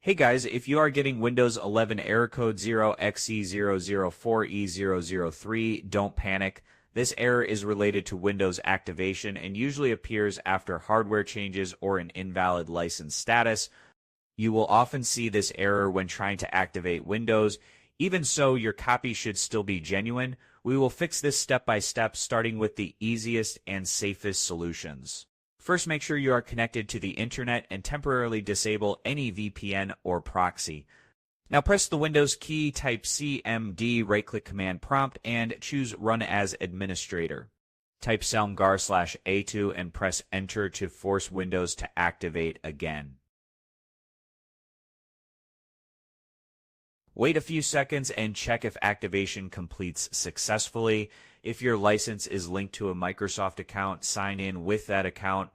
Hey guys, if you are getting Windows 11 error code 0xC004E003, don't panic. This error is related to Windows activation and usually appears after hardware changes or an invalid license status. You will often see this error when trying to activate Windows. Even so, your copy should still be genuine. We will fix this step by step, starting with the easiest and safest solutions. First, make sure you are connected to the internet and temporarily disable any VPN or proxy. Now press the Windows key, type CMD, right-click Command Prompt, and choose Run as Administrator. Type slmgr/A2 and press Enter to force Windows to activate again. Wait a few seconds and check if activation completes successfully. If your license is linked to a Microsoft account, sign in with that account.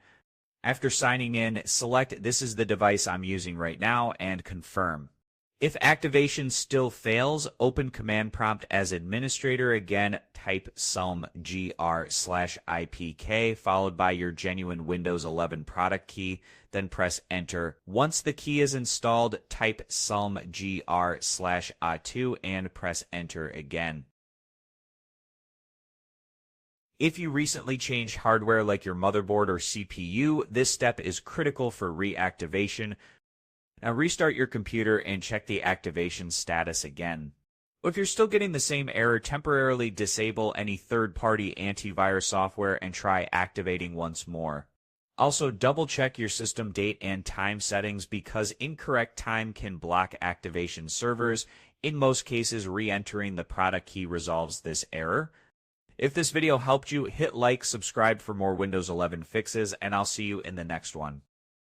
After signing in, select "This is the device I'm using right now" and confirm. If activation still fails, open Command Prompt as Administrator again, type slmgr/IPK followed by your genuine Windows 11 product key, then press Enter. Once the key is installed, type slmgr/A2 and press Enter again. If you recently changed hardware like your motherboard or CPU, this step is critical for reactivation. Now restart your computer and check the activation status again. If you're still getting the same error, temporarily disable any third-party antivirus software and try activating once more. Also, double-check your system date and time settings because incorrect time can block activation servers. In most cases, re-entering the product key resolves this error. If this video helped you, hit like, subscribe for more Windows 11 fixes, and I'll see you in the next one.